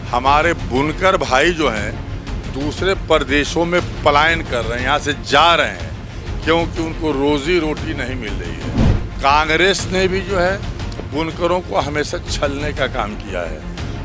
हमारे बुनकर भाई जो हैं दूसरे प्रदेशों में पलायन कर रहे हैं, यहाँ से जा रहे हैं क्योंकि उनको रोजी रोटी नहीं मिल रही है। कांग्रेस ने भी जो है बुनकरों को हमेशा छलने का काम किया है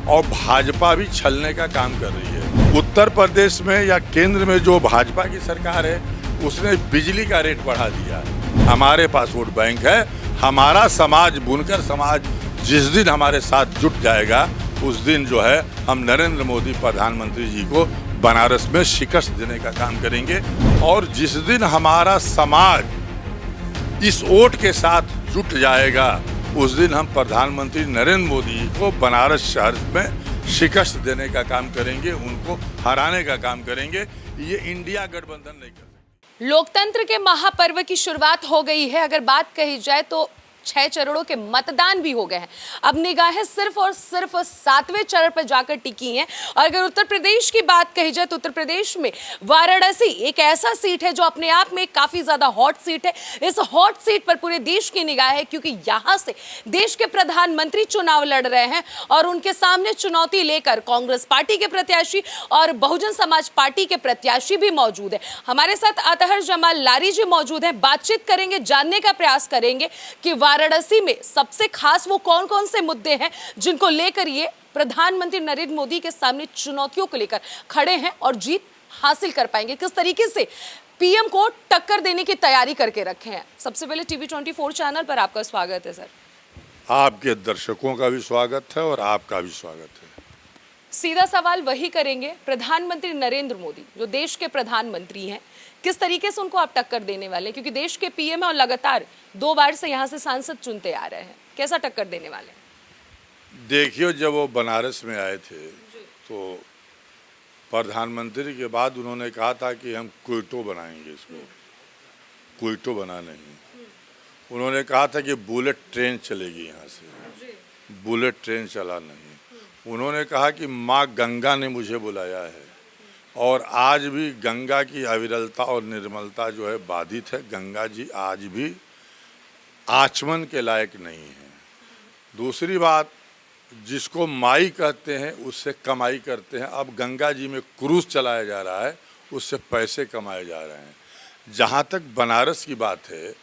और भाजपा भी छलने का काम कर रही है। उत्तर प्रदेश में या केंद्र में जो भाजपा की सरकार है उसने बिजली का रेट बढ़ा दिया है। हमारे पास वोट बैंक है। हमारा समाज, बुनकर समाज जिस दिन हमारे साथ जुट जाएगा उस दिन जो है हम नरेंद्र मोदी प्रधानमंत्री जी को बनारस में शिकस्त देने का काम करेंगे। और जिस दिन हमारा समाज इस वोट के साथ जुट जाएगा उस दिन हम प्रधानमंत्री नरेंद्र मोदी जी को बनारस शहर में शिकस्त देने का काम करेंगे, उनको हराने का काम करेंगे। ये इंडिया गठबंधन नहीं कर सकती। लोकतंत्र के महापर्व की शुरुआत हो गई है। अगर बात कही जाए तो 6 चरणों के मतदान भी हो गए हैं। अब निगाहें सिर्फ और सिर्फ 7वें चरण पर जाकर टिकी हैं। और अगर उत्तर प्रदेश की बात कही जाए तो उत्तर प्रदेश में वाराणसी एक ऐसा सीट है जो अपने आप में काफी ज्यादा हॉट सीट है। इस हॉट सीट पर पूरे देश की निगाह है क्योंकि यहां से देश के प्रधानमंत्री चुनाव लड़ रहे हैं और उनके सामने चुनौती लेकर कांग्रेस पार्टी के प्रत्याशी और बहुजन समाज पार्टी के प्रत्याशी भी मौजूद है। हमारे साथ अतहर जमाल लारी जी मौजूद हैं। बातचीत करेंगे, जानने का प्रयास करेंगे कि वाराणसी में सबसे खास वो कौन कौन से मुद्दे हैं जिनको लेकर ये प्रधानमंत्री नरेंद्र मोदी के सामने चुनौतियों को लेकर खड़े हैं और जीत हासिल कर पाएंगे। किस तरीके से पीएम को टक्कर देने की तैयारी करके रखे हैं। सबसे पहले टीवी 24 चैनल पर आपका स्वागत है सर। आपके दर्शकों का भी स्वागत है और आपका भी स्वागत है। सीधा सवाल वही करेंगे, प्रधानमंत्री नरेंद्र मोदी जो देश के प्रधानमंत्री हैं, किस तरीके से उनको आप टक्कर देने वाले हैं? क्योंकि देश के पीएम और लगातार 2 बार से यहाँ से सांसद चुनते आ रहे हैं, कैसा टक्कर देने वाले हैं? देखिए, जब वो बनारस में आए थे तो प्रधानमंत्री के बाद उन्होंने कहा था कि हम क्विटो बनाएंगे, इसको क्विटो बना नहीं। उन्होंने कहा था कि बुलेट ट्रेन चलेगी यहाँ से, बुलेट ट्रेन चला नहीं। उन्होंने कहा कि माँ गंगा ने मुझे बुलाया है और आज भी गंगा की अविरलता और निर्मलता जो है बाधित है। गंगा जी आज भी आचमन के लायक नहीं है। दूसरी बात, जिसको माई कहते हैं उससे कमाई करते हैं। अब गंगा जी में क्रूज चलाया जा रहा है, उससे पैसे कमाए जा रहे हैं। जहाँ तक बनारस की बात है,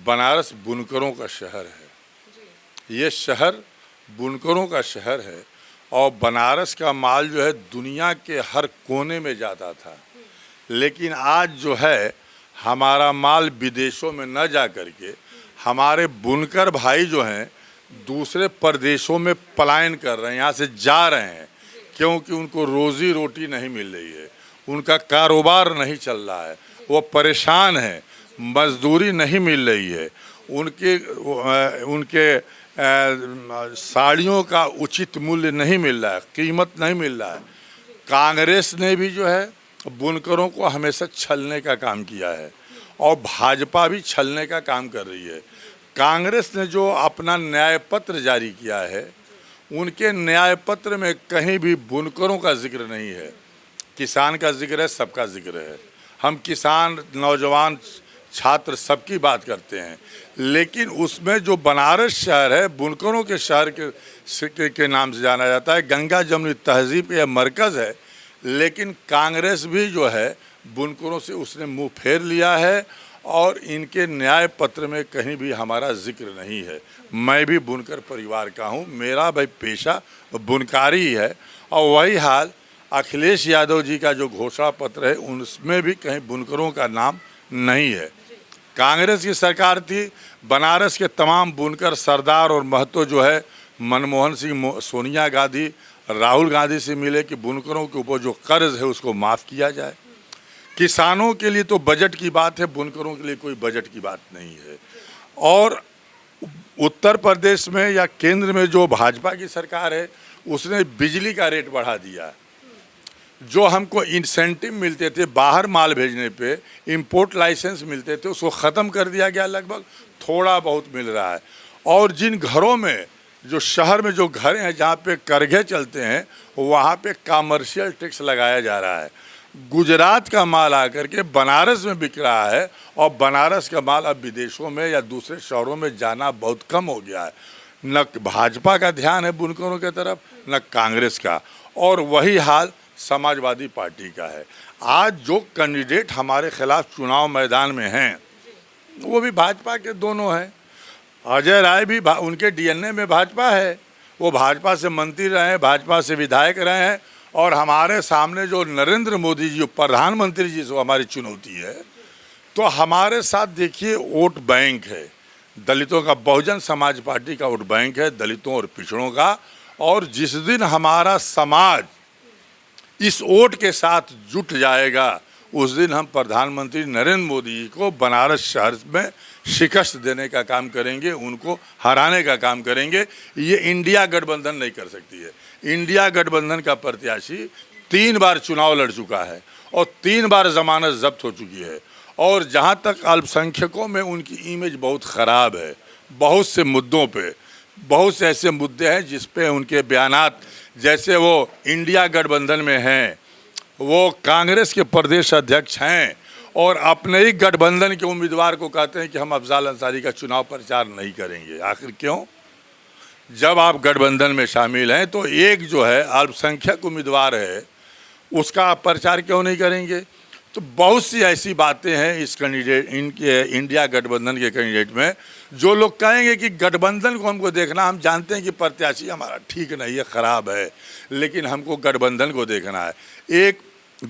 बनारस बुनकरों का शहर है। ये शहर बुनकरों का शहर है और बनारस का माल जो है दुनिया के हर कोने में जाता था। लेकिन आज जो है हमारा माल विदेशों में न जा करके हमारे बुनकर भाई जो हैं दूसरे प्रदेशों में पलायन कर रहे हैं, यहाँ से जा रहे हैं क्योंकि उनको रोजी रोटी नहीं मिल रही है, उनका कारोबार नहीं चल रहा है, वो परेशान हैं, मजदूरी नहीं मिल रही है, उनके साड़ियों का उचित मूल्य नहीं मिल रहा है, कीमत नहीं मिल रहा है। कांग्रेस ने भी जो है बुनकरों को हमेशा छलने का काम किया है और भाजपा भी छलने का काम कर रही है। कांग्रेस ने जो अपना न्याय पत्र जारी किया है, उनके न्याय पत्र में कहीं भी बुनकरों का जिक्र नहीं है। किसान का जिक्र है, सबका जिक्र है। हम किसान, नौजवान, छात्र सबकी बात करते हैं, लेकिन उसमें जो बनारस शहर है बुनकरों के शहर के नाम से जाना जाता है। गंगा जमुनी तहजीब का मरकज़ है, लेकिन कांग्रेस भी जो है बुनकरों से उसने मुंह फेर लिया है और इनके न्याय पत्र में कहीं भी हमारा जिक्र नहीं है। मैं भी बुनकर परिवार का हूँ, मेरा भाई पेशा बुनकारी ही है और वही हाल अखिलेश यादव जी का जो घोषणा पत्र है उसमें भी कहीं बुनकरों का नाम नहीं है। कांग्रेस की सरकार थी, बनारस के तमाम बुनकर सरदार और महतो जो है मनमोहन सिंह, सोनिया गांधी, राहुल गांधी से मिले कि बुनकरों के ऊपर जो कर्ज है उसको माफ़ किया जाए। किसानों के लिए तो बजट की बात है, बुनकरों के लिए कोई बजट की बात नहीं है। और उत्तर प्रदेश में या केंद्र में जो भाजपा की सरकार है उसने बिजली का रेट बढ़ा दिया। जो हमको इंसेंटिव मिलते थे बाहर माल भेजने पे, इंपोर्ट लाइसेंस मिलते थे, उसको ख़त्म कर दिया गया। लगभग थोड़ा बहुत मिल रहा है। और जिन घरों में, जो शहर में जो घर हैं जहाँ पे करघे चलते हैं, वहाँ पे कमर्शियल टैक्स लगाया जा रहा है। गुजरात का माल आकर के बनारस में बिक रहा है और बनारस का माल अब विदेशों में या दूसरे शहरों में जाना बहुत कम हो गया है। न भाजपा का ध्यान है बुनकरों की तरफ, न कांग्रेस का, और वही हाल समाजवादी पार्टी का है। आज जो कैंडिडेट हमारे खिलाफ चुनाव मैदान में हैं वो भी भाजपा के दोनों हैं। अजय राय भी उनके डीएनए में भाजपा है, वो भाजपा से मंत्री रहे हैं, भाजपा से विधायक रहे हैं, और हमारे सामने जो नरेंद्र मोदी जी प्रधानमंत्री जी से हमारी चुनौती है। तो हमारे साथ देखिए वोट बैंक है दलितों का, बहुजन समाज पार्टी का वोट बैंक है दलितों और पिछड़ों का। और जिस दिन हमारा समाज इस वोट के साथ जुट जाएगा उस दिन हम प्रधानमंत्री नरेंद्र मोदी जी को बनारस शहर में शिकस्त देने का काम करेंगे, उनको हराने का काम करेंगे। ये इंडिया गठबंधन नहीं कर सकती है। इंडिया गठबंधन का प्रत्याशी 3 बार चुनाव लड़ चुका है और 3 बार जमानत जब्त हो चुकी है। और जहाँ तक अल्पसंख्यकों में उनकी इमेज बहुत ख़राब है, बहुत से मुद्दों पे, बहुत से ऐसे मुद्दे हैं जिस पे उनके बयानात, जैसे वो इंडिया गठबंधन में हैं, वो कांग्रेस के प्रदेश अध्यक्ष हैं और अपने ही गठबंधन के उम्मीदवार को कहते हैं कि हम अफजाल अंसारी का चुनाव प्रचार नहीं करेंगे। आखिर क्यों? जब आप गठबंधन में शामिल हैं तो एक जो है अल्पसंख्यक उम्मीदवार है उसका आप प्रचार क्यों नहीं करेंगे? तो बहुत सी ऐसी बातें हैं इस कैंडिडेट, इनके इंडिया गठबंधन के कैंडिडेट में, जो लोग कहेंगे कि गठबंधन को हमको देखना, हम जानते हैं कि प्रत्याशी हमारा ठीक नहीं है, ख़राब है, लेकिन हमको गठबंधन को देखना है। एक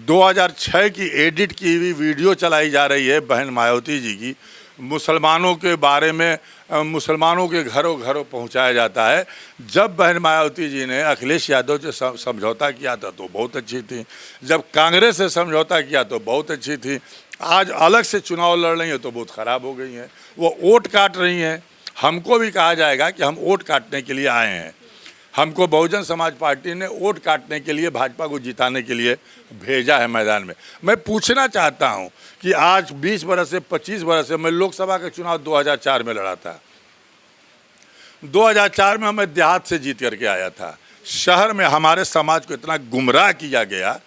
2006 की एडिट की हुई वीडियो चलाई जा रही है बहन मायावती जी की, मुसलमानों के बारे में मुसलमानों के घरों घरों पहुंचाया जाता है। जब बहन मायावती जी ने अखिलेश यादव से समझौता किया था तो बहुत अच्छी थी, जब कांग्रेस से समझौता किया तो बहुत अच्छी थी, आज अलग से चुनाव लड़ रही हैं तो बहुत ख़राब हो गई हैं, वो वोट काट रही हैं। हमको भी कहा जाएगा कि हम वोट काटने के लिए आए हैं, हमको बहुजन समाज पार्टी ने वोट काटने के लिए भाजपा को जिताने के लिए भेजा है मैदान में। मैं पूछना चाहता हूं कि आज 20 बरस से 25 बरस से, मैं लोकसभा का चुनाव 2004 में लड़ा था, 2004 में मैं देहात से जीत करके आया था। शहर में हमारे समाज को इतना गुमराह किया गया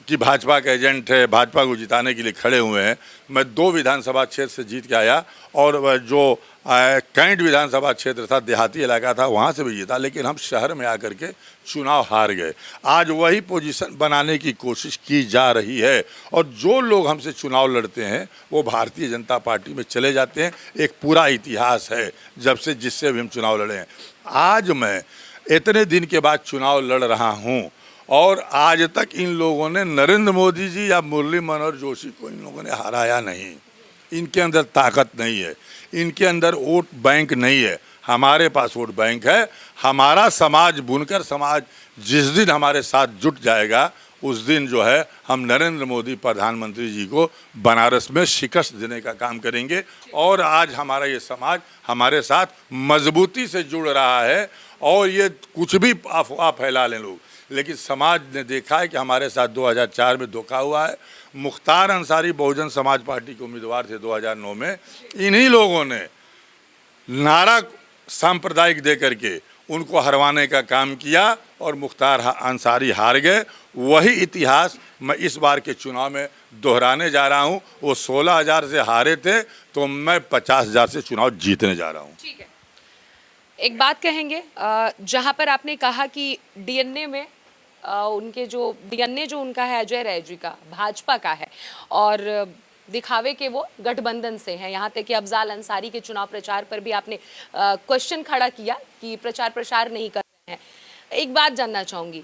कि भाजपा के एजेंट है, भाजपा को जिताने के लिए खड़े हुए हैं। मैं 2 विधानसभा क्षेत्र से जीत के आया और जो कैंट विधानसभा क्षेत्र था, देहाती इलाका था, वहाँ से भी जीता, लेकिन हम शहर में आकर के चुनाव हार गए। आज वही पोजीशन बनाने की कोशिश की जा रही है और जो लोग हमसे चुनाव लड़ते हैं वो भारतीय जनता पार्टी में चले जाते हैं। एक पूरा इतिहास है जब से जिससे भी हम चुनाव लड़े हैं। आज मैं इतने दिन के बाद चुनाव लड़ रहा हूँ और आज तक इन लोगों ने नरेंद्र मोदी जी या मुरली मनोहर जोशी को इन लोगों ने हराया नहीं। इनके अंदर ताकत नहीं है, इनके अंदर वोट बैंक नहीं है। हमारे पास वोट बैंक है। हमारा समाज, बुनकर समाज, जिस दिन हमारे साथ जुट जाएगा उस दिन जो है हम नरेंद्र मोदी प्रधानमंत्री जी को बनारस में शिकस्त देने का काम करेंगे। और आज हमारा ये समाज हमारे साथ मजबूती से जुड़ रहा है और ये कुछ भी अफवाह फैला लें लोग, लेकिन समाज ने देखा है कि हमारे साथ 2004 में धोखा हुआ है। मुख्तार अंसारी बहुजन समाज पार्टी के उम्मीदवार थे 2009 में, इन्हीं लोगों ने नारा सांप्रदायिक दे करके उनको हरवाने का काम किया और मुख्तार अंसारी हार गए। वही इतिहास मैं इस बार के चुनाव में दोहराने जा रहा हूं। वो 16,000 से हारे थे तो मैं 50,000 से चुनाव जीतने जा रहा हूं। ठीक है, एक बात कहेंगे, जहां पर आपने कहा कि डीएनए में उनके जो डीएनए जो उनका है अजय राय जी का भाजपा का है और दिखावे के वो गठबंधन से हैं, यहाँ तक कि अफजाल अंसारी के चुनाव प्रचार पर भी आपने क्वेश्चन खड़ा किया कि प्रचार प्रसार नहीं कर रहे हैं। एक बात जानना चाहूंगी,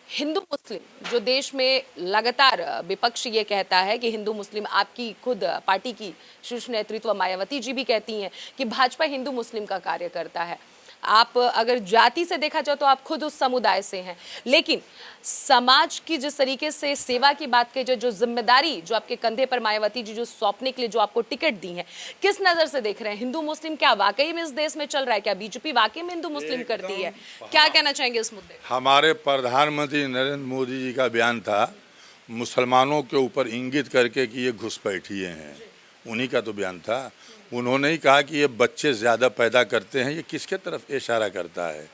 हिंदू मुस्लिम जो देश में लगातार विपक्ष ये कहता है कि हिंदू मुस्लिम, आपकी खुद पार्टी की शीर्ष नेतृत्व मायावती जी भी कहती हैं कि भाजपा हिंदू मुस्लिम का कार्य करता है। आप अगर जाति से देखा जाए तो आप खुद उस समुदाय से हैं, लेकिन समाज की जिस तरीके से सेवा की बात की जाए, जो जिम्मेदारी जो आपके कंधे पर मायावती जी जो सौंपने के लिए जो आपको टिकट दी है, किस नजर से देख रहे हैं? हिंदू मुस्लिम क्या वाकई में इस देश में चल रहा है? क्या बीजेपी वाकई में हिंदू मुस्लिम करती है? क्या कहना चाहेंगे इस मुद्दे? हमारे प्रधानमंत्री नरेंद्र मोदी जी का बयान था मुसलमानों के ऊपर इंगित करके कि ये घुसपैठिए हैं, उन्हीं का तो बयान था। उन्होंने ही कहा कि ये बच्चे ज़्यादा पैदा करते हैं। ये किसके तरफ इशारा करता है?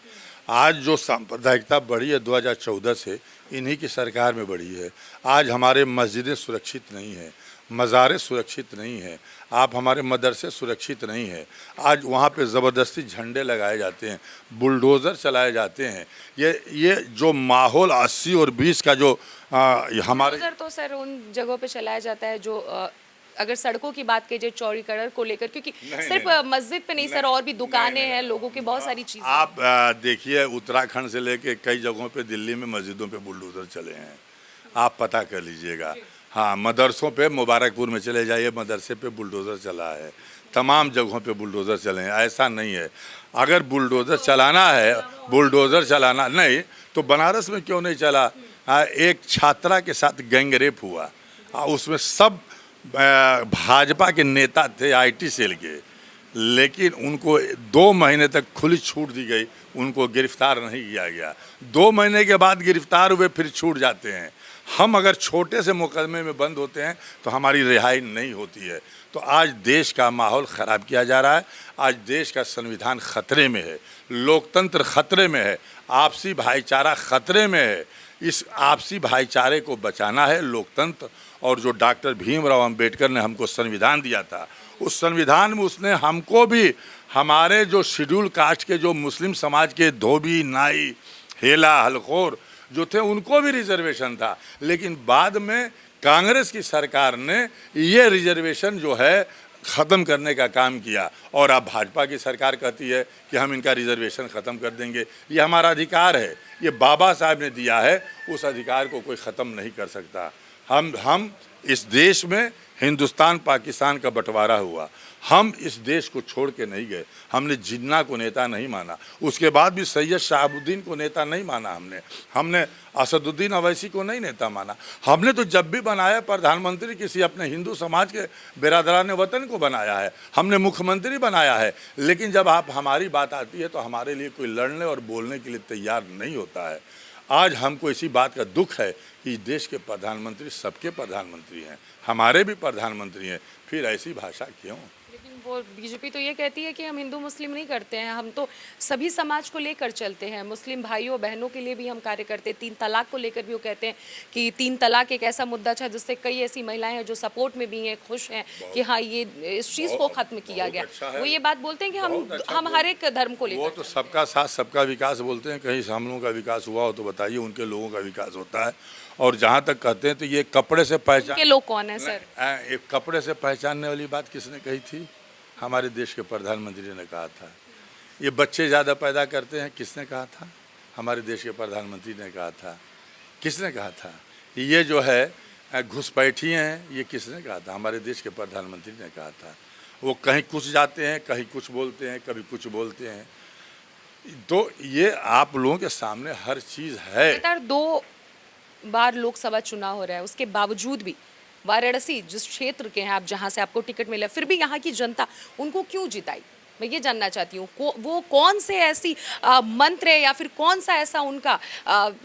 आज जो सांप्रदायिकता बढ़ी है 2014 से, इन्हीं की सरकार में बढ़ी है। आज हमारे मस्जिदें सुरक्षित नहीं हैं, मज़ारें सुरक्षित नहीं हैं, आप हमारे मदरसे सुरक्षित नहीं हैं। आज वहाँ पे ज़बरदस्ती झंडे लगाए जाते हैं, बुलडोज़र चलाए जाते हैं। ये जो माहौल 80 और 20 का जो हमारे बुलडोजर तो सर उन जगहों पे चलाया जाता है जो अगर सड़कों की बात की जाए चौड़ीकरण को लेकर, क्योंकि सिर्फ मस्जिद पे नहीं सर, और भी दुकानें हैं, लोगों की बहुत सारी चीजें। आप देखिए उत्तराखंड से लेके कई जगहों पे दिल्ली में मस्जिदों पे बुलडोज़र चले हैं, आप पता कर लीजिएगा। हाँ, मदरसों पे मुबारकपुर में चले जाइए, मदरसे पे बुलडोज़र चला है, तमाम जगहों पे बुलडोज़र चले हैं। ऐसा नहीं है, अगर बुलडोज़र चलाना है, बुलडोज़र चलाना नहीं तो बनारस में क्यों नहीं चला? एक छात्रा के साथ गैंग रेप हुआ, उसमें सब भाजपा के नेता थे आईटी सेल के, लेकिन उनको 2 महीने तक खुली छूट दी गई, उनको गिरफ्तार नहीं किया गया। 2 महीने के बाद गिरफ्तार हुए फिर छूट जाते हैं। हम अगर छोटे से मुकदमे में बंद होते हैं तो हमारी रिहाई नहीं होती है। तो आज देश का माहौल ख़राब किया जा रहा है, आज देश का संविधान खतरे में है, लोकतंत्र खतरे में है, आपसी भाईचारा खतरे में है। इस आपसी भाईचारे को बचाना है, लोकतंत्र। और जो डॉक्टर भीमराव अंबेडकर ने हमको संविधान दिया था, उस संविधान में उसने हमको भी, हमारे जो शेड्यूल कास्ट के जो मुस्लिम समाज के धोबी, नाई, हेला, हलखोर जो थे, उनको भी रिजर्वेशन था। लेकिन बाद में कांग्रेस की सरकार ने ये रिजर्वेशन जो है ख़त्म करने का काम किया, और अब भाजपा की सरकार कहती है कि हम इनका रिजर्वेशन ख़त्म कर देंगे। ये हमारा अधिकार है, ये बाबा साहब ने दिया है, उस अधिकार को कोई ख़त्म नहीं कर सकता। हम इस देश में हिंदुस्तान पाकिस्तान का बंटवारा हुआ, हम इस देश को छोड़ के नहीं गए। हमने जिन्ना को नेता नहीं माना, उसके बाद भी सैयद शहाबुद्दीन को नेता नहीं माना, हमने असदुद्दीन अवैसी को नहीं नेता माना। हमने तो जब भी बनाया प्रधानमंत्री किसी अपने हिंदू समाज के बिरादरान वतन को बनाया है, हमने मुख्यमंत्री बनाया है। लेकिन जब आप हमारी बात आती है तो हमारे लिए कोई लड़ने और बोलने के लिए तैयार नहीं होता है। आज हमको इसी बात का दुख है कि देश के प्रधानमंत्री सबके प्रधानमंत्री हैं, हमारे भी प्रधानमंत्री हैं, फिर ऐसी भाषा क्यों? लेकिन वो बीजेपी तो ये कहती है कि हम हिंदू मुस्लिम नहीं करते हैं, हम तो सभी समाज को लेकर चलते हैं, मुस्लिम भाइयों बहनों के लिए भी हम कार्य करते हैं। 3 तलाक को लेकर भी वो कहते हैं कि 3 तलाक एक ऐसा मुद्दा था जिससे कई ऐसी महिलाएं हैं जो सपोर्ट में भी हैं, खुश हैं कि हाँ ये इस चीज़ को ख़त्म किया गया। वो ये बात बोलते हैं कि हम हर एक धर्म को लेकर, वो तो सबका साथ सबका विकास बोलते हैं। कहीं हम लोगों का विकास हुआ हो तो बताइए, उनके लोगों का विकास होता है। और जहाँ तक कहते हैं तो ये कपड़े से पहचान के लोग कौन है सर? एक कपड़े से पहचानने वाली बात किसने कही थी? हमारे देश के प्रधानमंत्री ने कहा था। ये बच्चे ज़्यादा पैदा करते हैं, किसने कहा था? हमारे देश के प्रधानमंत्री ने कहा था। किसने कहा था? ये जो है घुसपैठी हैं, ये किसने कहा था? हमारे देश के प्रधानमंत्री ने कहा था। वो कहीं कुछ जाते हैं, कहीं कुछ बोलते हैं, कभी कुछ बोलते हैं। तो ये आप लोगों के सामने हर चीज़ है। 2 बार लोकसभा चुनाव हो रहा है, उसके बावजूद भी वाराणसी जिस क्षेत्र के हैं आप, जहां से आपको टिकट मिला, फिर भी यहाँ की जनता उनको क्यों जिताई? मैं ये जानना चाहती हूँ। वो कौन से ऐसी मंत्र है या फिर कौन सा ऐसा उनका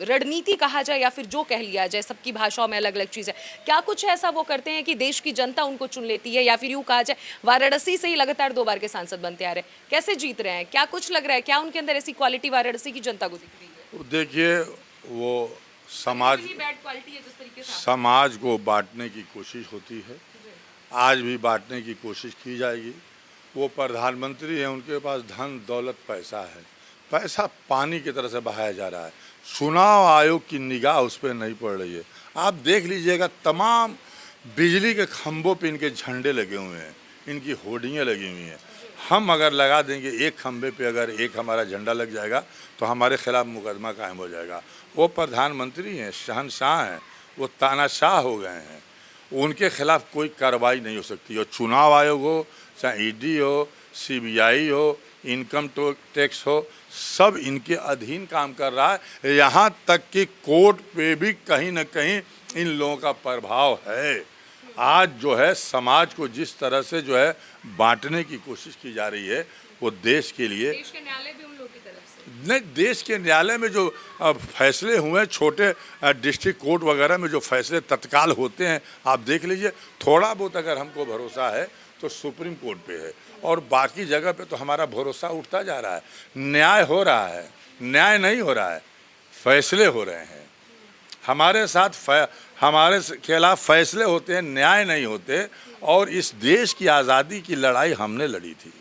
रणनीति कहा जाए या फिर जो कह लिया जाए, सबकी भाषाओं में अलग अलग चीज़ है, क्या कुछ ऐसा वो करते हैं कि देश की जनता उनको चुन लेती है? या फिर यूँ कहा जाए वाराणसी से ही लगातार 2 बार के सांसद बनते आ रहे हैं, कैसे जीत रहे हैं? क्या कुछ लग रहा है? क्या उनके अंदर ऐसी क्वालिटी वाराणसी की जनता को दिख रही है? देखिए, वो समाज को बांटने की कोशिश होती है, आज भी बांटने की कोशिश की जाएगी। वो प्रधानमंत्री हैं, उनके पास धन दौलत पैसा है, पैसा पानी की तरह से बहाया जा रहा है। चुनाव आयोग की निगाह उस पर नहीं पड़ रही है। आप देख लीजिएगा, तमाम बिजली के खंभों पे इनके झंडे लगे हुए हैं, इनकी होर्डिंगें लगी हुई हैं। हम अगर लगा देंगे एक खंभे पे, अगर एक हमारा झंडा लग जाएगा तो हमारे खिलाफ मुकदमा कायम हो जाएगा। वो प्रधानमंत्री हैं, शहनशाह हैं, वो तानाशाह हो गए हैं, उनके खिलाफ कोई कार्रवाई नहीं हो सकती। और चुनाव आयोग हो, चाहे ईडी हो, सीबीआई हो, इनकम टैक्स हो, सब इनके अधीन काम कर रहा है। यहाँ तक कि कोर्ट पे भी कहीं ना कहीं इन लोगों का प्रभाव है। आज जो है समाज को जिस तरह से जो है बांटने की कोशिश की जा रही है, वो देश के लिए, देश के न्यायालय भी उन लोगों की तरफ से नहीं, देश के न्यायालय में जो फैसले हुए हैं, छोटे डिस्ट्रिक्ट कोर्ट वगैरह में जो फैसले तत्काल होते हैं, आप देख लीजिए। थोड़ा बहुत अगर हमको भरोसा है तो सुप्रीम कोर्ट पे है, और बाकी जगह पे तो हमारा भरोसा उठता जा रहा है। न्याय हो रहा है, न्याय नहीं हो रहा है, फैसले हो रहे हैं। हमारे साथ हमारे खिलाफ फैसले होते हैं, न्याय नहीं होते। और इस देश की आज़ादी की लड़ाई हमने लड़ी थी,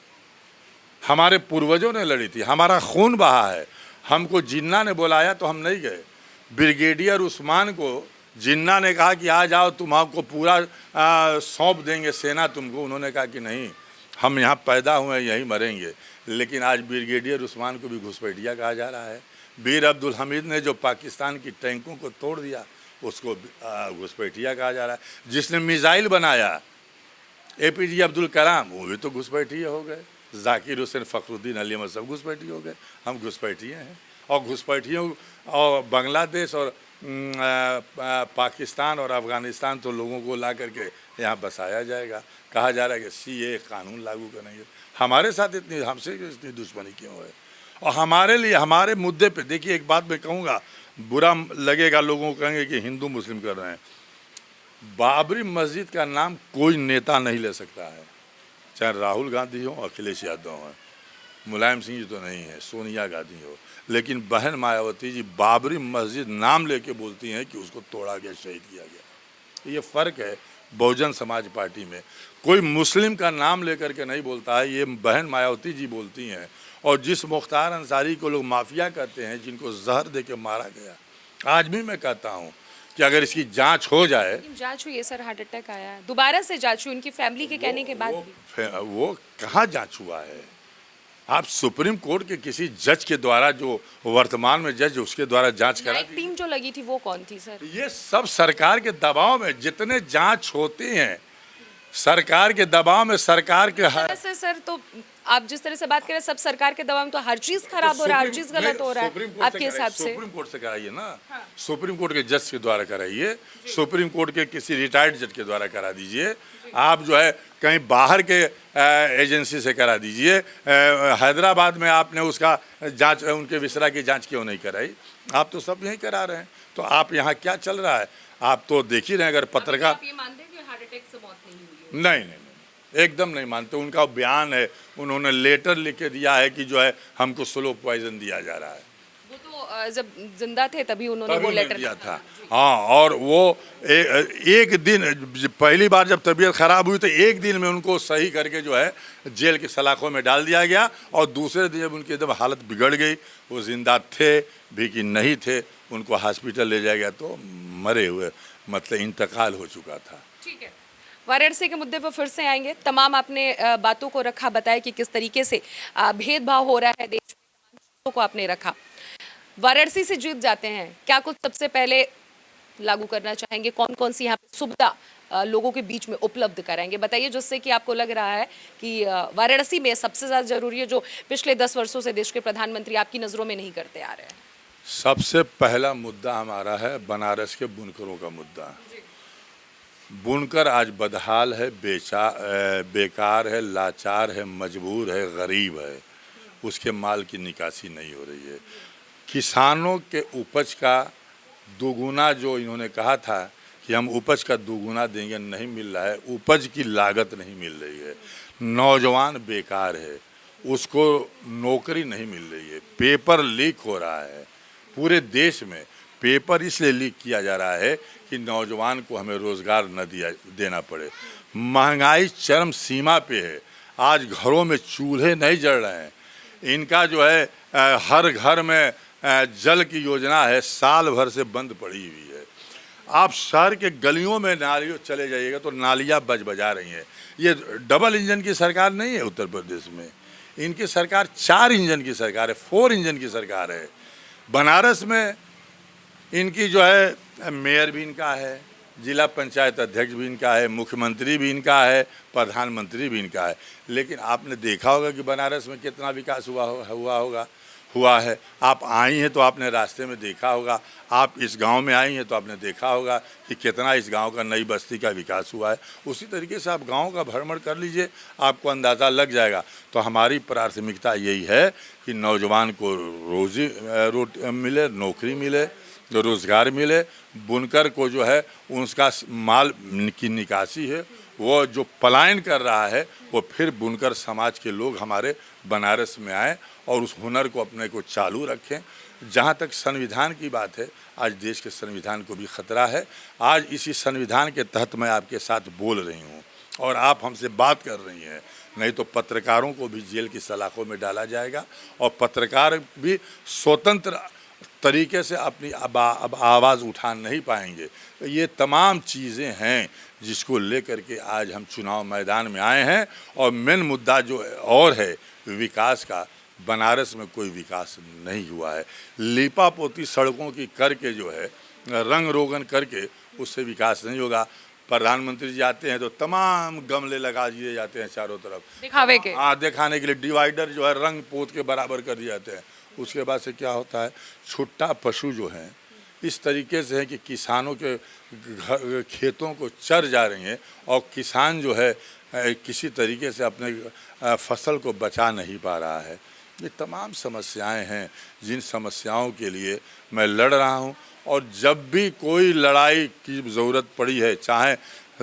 हमारे पूर्वजों ने लड़ी थी, हमारा खून बहा है। हमको जिन्ना ने बुलाया तो हम नहीं गए। ब्रिगेडियर उस्मान को जिन्ना ने कहा कि आ जाओ, तुम आपको पूरा सौंप देंगे सेना तुमको। उन्होंने कहा कि नहीं, हम यहाँ पैदा हुए हैं, यहीं मरेंगे। लेकिन आज ब्रिगेडियर उस्मान को भी घुसपैठिया कहा जा रहा है। बीर अब्दुल हमीद ने जो पाकिस्तान की टैंकों को तोड़ दिया, उसको घुसपैठिया कहा जा रहा है। जिसने मिसाइल बनाया APJ अब्दुल कलाम, वो भी तो घुसपैठिया हो गए। जाकिर हुसैन, फ़खरुद्दीन अली अहमद सब घुसपैठिए हो गए। हम घुसपैठिए हैं। और घुसपैठियों और बांग्लादेश और पाकिस्तान और अफ़गानिस्तान तो लोगों को ला करके यहाँ बसाया जाएगा। कहा जा रहा है कि CA कानून लागू करेंगे। हमारे साथ हमसे इतनी दुश्मनी क्यों है? और हमारे लिए, हमारे मुद्दे पे देखिए, एक बात मैं कहूँगा, बुरा लगेगा, लोगों को कहेंगे कि हिंदू मुस्लिम कर रहे हैं। बाबरी मस्जिद का नाम कोई नेता नहीं ले सकता है, चाहे राहुल गांधी हो, अखिलेश यादव हो, मुलायम सिंह जी तो नहीं है, सोनिया गांधी हो, लेकिन बहन मायावती जी बाबरी मस्जिद नाम लेके बोलती हैं कि उसको तोड़ा गया, शहीद किया गया। ये फ़र्क है बहुजन समाज पार्टी में। कोई मुस्लिम का नाम लेकर के नहीं बोलता है, ये बहन मायावती जी बोलती हैं। और जिस मुख्तार अंसारी को लोग माफिया कहते हैं, जिनको जहर दे के मारा गया, आज भी मैं कहता हूँ कि अगर इसकी जांच हो जाए। जांच हुई है सर, हार्ट अटैक आया है, दोबारा से जांच हुई उनकी फैमिली के कहने के बाद भी। वो कहाँ जांच हुआ है? आप सुप्रीम कोर्ट के किसी जज के द्वारा, जो वर्तमान में जज, उसके द्वारा जांच करा। टीम जो लगी थी वो कौन थी सर? ये सब सरकार के दबाव में जितने जांच होते हैं, सरकार के दबाव में, सरकार के से सर, तो आप जिस तरह से बात कर रहे हैं, सब सरकार के दबाव में, तो हर चीज खराब हो रहा है, हर चीज गलत हो रहा है आपके हिसाब से। सुप्रीम कोर्ट से कराइए ना। हाँ। सुप्रीम कोर्ट के जज के द्वारा कराइए, सुप्रीम कोर्ट के किसी रिटायर्ड जज के द्वारा करा दीजिए। आप जो है कहीं बाहर के एजेंसी से करा दीजिए। हैदराबाद में आपने उसका जांच, उनके विसरा की जांच क्यों नहीं कराई? आप तो सब यहीं करा रहे हैं। तो आप यहाँ क्या चल रहा है? आप तो देख ही रहे हैं। अगर पत्रकार हार्ट अटैक से मौत नहीं हुई? नहीं, एकदम नहीं मानते। उनका बयान है, उन्होंने लेटर लिख के दिया है कि जो है हमको स्लो पॉइजन दिया जा रहा है। वो तो जब जिंदा थे तभी उन्होंने वो लेटर दिया था। हाँ, और वो एक दिन, पहली बार जब तबीयत खराब हुई तो एक दिन में उनको सही करके जो है जेल की सलाखों में डाल दिया गया। और दूसरे दिन जब उनकी एकदम हालत बिगड़ गई, वो जिंदा थे भी कि नहीं थे, उनको हॉस्पिटल ले जाया गया तो मरे हुए, मतलब इंतकाल हो चुका था। ठीक है, वाराणसी के मुद्दे पर फिर से आएंगे। तमाम आपने बातों को रखा, बताया कि किस तरीके से भेदभाव हो रहा है देश में, तमाम चीज़ों को आपने रखा। वाराणसी से जीत जाते हैं, क्या कुछ सबसे पहले लागू करना चाहेंगे? कौन कौन सी यहाँ पे सुविधा लोगों के बीच में उपलब्ध कराएंगे? बताइए, जिससे कि आपको लग रहा है कि वाराणसी में सबसे ज़्यादा जरूरी है, जो पिछले 10 वर्षों से देश के प्रधानमंत्री आपकी नज़रों में नहीं करते आ रहे हैं। सबसे पहला मुद्दा हमारा है बनारस के बुनकरों का मुद्दा। बुनकर आज बदहाल है, बेकार है, लाचार है, मजबूर है, गरीब है। उसके माल की निकासी नहीं हो रही है। किसानों के उपज का दोगुना, जो इन्होंने कहा था कि हम उपज का दोगुना देंगे, नहीं मिल रहा है। उपज की लागत नहीं मिल रही है। नौजवान बेकार है, उसको नौकरी नहीं मिल रही है। पेपर लीक हो रहा है पूरे देश में। पेपर इसलिए लीक किया जा रहा है कि नौजवान को हमें रोज़गार न देना पड़े। महंगाई चरम सीमा पे है। आज घरों में चूल्हे नहीं जल रहे हैं। इनका जो है हर घर में जल की योजना है, साल भर से बंद पड़ी हुई है। आप शहर के गलियों में नालियों चले जाइएगा तो नालियाँ बजा रही हैं। ये डबल इंजन की सरकार नहीं है उत्तर प्रदेश में, इनकी सरकार 4 इंजन की सरकार है, 4 इंजन की सरकार है। बनारस में इनकी जो है मेयर भी इनका है, जिला पंचायत अध्यक्ष भी इनका है, मुख्यमंत्री भी इनका है, प्रधानमंत्री भी इनका है। लेकिन आपने देखा होगा कि बनारस में कितना विकास हुआ है। आप आई हैं तो आपने रास्ते में देखा होगा। आप इस गांव में आई हैं तो आपने देखा होगा कि कितना इस गांव का, नई बस्ती का विकास हुआ है। उसी तरीके से आप गांव का भ्रमण कर लीजिए, आपको अंदाज़ा लग जाएगा। तो हमारी प्राथमिकता यही है कि नौजवान को रोटी मिले, नौकरी मिले, रोज़गार मिले। बुनकर को जो है उसका माल की निकासी है, वो जो पलायन कर रहा है वो फिर बुनकर समाज के लोग हमारे बनारस में आए और उस हुनर को अपने को चालू रखें। जहाँ तक संविधान की बात है, आज देश के संविधान को भी खतरा है। आज इसी संविधान के तहत मैं आपके साथ बोल रही हूँ और आप हमसे बात कर रही हैं, नहीं तो पत्रकारों को भी जेल की सलाखों में डाला जाएगा और पत्रकार भी स्वतंत्र तरीके से अपनी अब आवाज़ उठा नहीं पाएंगे। तो ये तमाम चीज़ें हैं जिसको लेकर के आज हम चुनाव मैदान में आए हैं और मेन मुद्दा जो और है विकास का, बनारस में कोई विकास नहीं हुआ है। लीपा पोती सड़कों की करके जो है रंग रोगन करके उससे विकास नहीं होगा। प्रधानमंत्री जी आते हैं तो तमाम गमले लगा दिए जाते हैं चारों तरफ दिखावे के, हाँ दिखाने के लिए। डिवाइडर जो है रंग पोत के बराबर कर दिए जाते हैं। उसके बाद से क्या होता है, छुट्टा पशु जो हैं इस तरीके से है कि किसानों के खेतों को चर जा रही हैं और किसान जो है किसी तरीके से अपने फसल को बचा नहीं पा रहा है। ये तमाम समस्याएं हैं जिन समस्याओं के लिए मैं लड़ रहा हूं और जब भी कोई लड़ाई की ज़रूरत पड़ी है, चाहे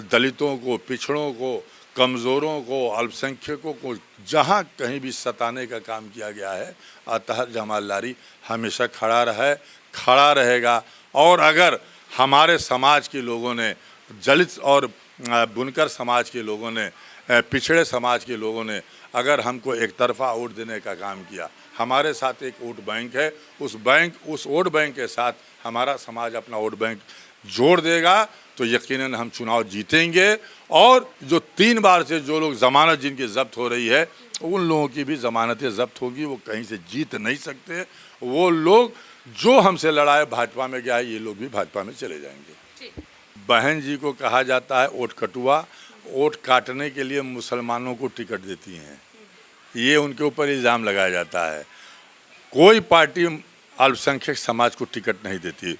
दलितों को, पिछड़ों को, कमज़ोरों को, अल्पसंख्यकों को जहाँ कहीं भी सताने का काम किया गया है, अतहर जमाल लारी हमेशा खड़ा रहेगा। और अगर हमारे समाज के लोगों ने, दलित और बुनकर समाज के लोगों ने, पिछड़े समाज के लोगों ने अगर हमको एक तरफा वोट देने का काम किया, हमारे साथ एक वोट बैंक है, उस वोट बैंक के साथ हमारा समाज अपना वोट बैंक जोड़ देगा तो यकीनन हम चुनाव जीतेंगे। और जो 3 बार से जो लोग ज़मानत जिनकी ज़ब्त हो रही है उन लोगों की भी ज़मानतें ज़ब्त होगी, वो कहीं से जीत नहीं सकते। वो लोग जो हमसे लड़ाए भाजपा में गया है, ये लोग भी भाजपा में चले जाएंगे। बहन जी को कहा जाता है वोट कटुआ, वोट काटने के लिए मुसलमानों को टिकट देती हैं, ये उनके ऊपर इल्ज़ाम लगाया जाता है। कोई पार्टी अल्पसंख्यक समाज को टिकट नहीं देती।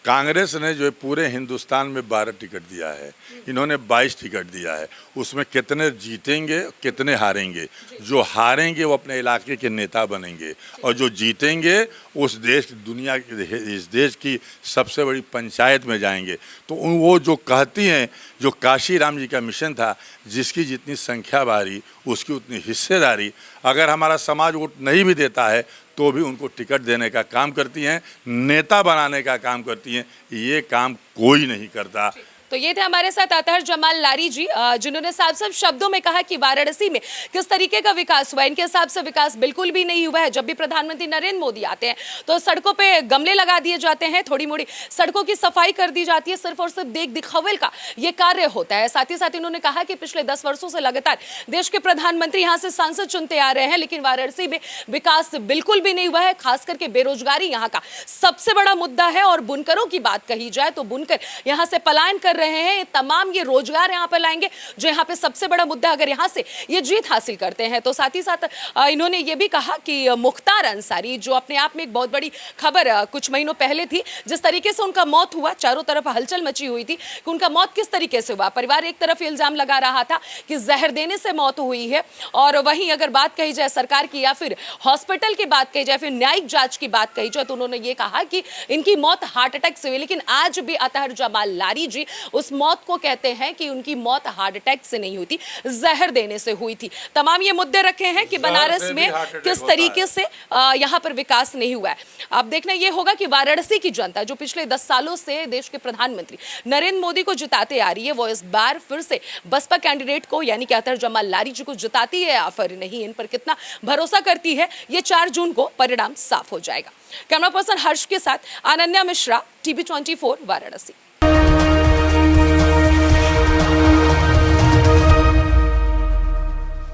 कांग्रेस ने जो पूरे हिंदुस्तान में 12 टिकट दिया है, इन्होंने 22 टिकट दिया है। उसमें कितने जीतेंगे, कितने हारेंगे? जो हारेंगे वो अपने इलाके के नेता बनेंगे और जो जीतेंगे उस देश, दुनिया इस देश की सबसे बड़ी पंचायत में जाएंगे। तो वो जो कहती हैं, जो काशी राम जी का मिशन था, जिसकी जितनी संख्या बारी उसकी उतनी हिस्सेदारी, अगर हमारा समाज वोट नहीं भी देता है तो भी उनको टिकट देने का काम करती हैं, नेता बनाने का काम करती हैं। ये काम कोई नहीं करता। तो ये थे हमारे साथ अतहर जमाल लारी जी, जिन्होंने साफ साफ शब्दों में कहा कि वाराणसी में किस तरीके का विकास हुआ। इनके हिसाब से विकास बिल्कुल भी नहीं हुआ है। जब भी प्रधानमंत्री नरेंद्र मोदी आते हैं तो सड़कों पे गमले लगा दिए जाते हैं, थोड़ी मोड़ी सड़कों की सफाई कर दी जाती है, सिर्फ और सिर्फ देख दिखावे का ये कार्य होता है। साथ ही साथ इन्होंने कहा कि पिछले 10 वर्षों से लगातार देश के प्रधानमंत्री यहाँ से सांसद चुनते आ रहे हैं, लेकिन वाराणसी में विकास बिल्कुल भी नहीं हुआ है। खास करके बेरोजगारी यहाँ का सबसे बड़ा मुद्दा है। और बुनकरों की बात कही जाए तो बुनकर यहाँ से पलायन कर रहे हैं। तमाम ये रोजगार यहाँ पे लाएंगे जो यहाँ पे सबसे बड़ा मुद्दा। अगर यहाँ से ये जीत हासिल करते हैं तो साथ ही साथ इन्होंने ये भी कहा कि मुख्तार अंसारी, जो अपने आप में एक बहुत बड़ी खबर कुछ महीनों पहले थी, जिस तरीके से उनका मौत हुआ, चारों तरफ हलचल मची हुई थी कि उनका मौत किस तरीके से हुआ। परिवार एक तरफ इल्जाम लगा रहा था कि जहर देने से मौत हुई है, और वहीं अगर बात कही जाए सरकार की या फिर हॉस्पिटल की बात कही जाए, फिर न्यायिक जांच की बात कही जाए, तो उन्होंने ये कहा कि इनकी मौत हार्ट अटैक से हुई। लेकिन आज भी अतहर जमाल लारी जी उस मौत को कहते हैं कि उनकी मौत हार्ट अटैक से नहीं हुई थी, जहर देने से हुई थी। तमाम ये मुद्दे रखे हैं कि बनारस में किस तरीके से यहाँ पर विकास नहीं हुआ है। अब देखना ये होगा कि वाराणसी की जनता जो पिछले 10 सालों से देश के प्रधानमंत्री नरेंद्र मोदी को जिताते आ रही है, वो इस बार फिर से बसपा कैंडिडेट को यानी कि अतहर जमाल लारी जी को जिताती है या फिर नहीं, इन पर कितना भरोसा करती है, ये 4 जून को परिणाम साफ हो जाएगा। कैमरा पर्सन हर्ष के साथ अनन्या मिश्रा, TV 24 वाराणसी।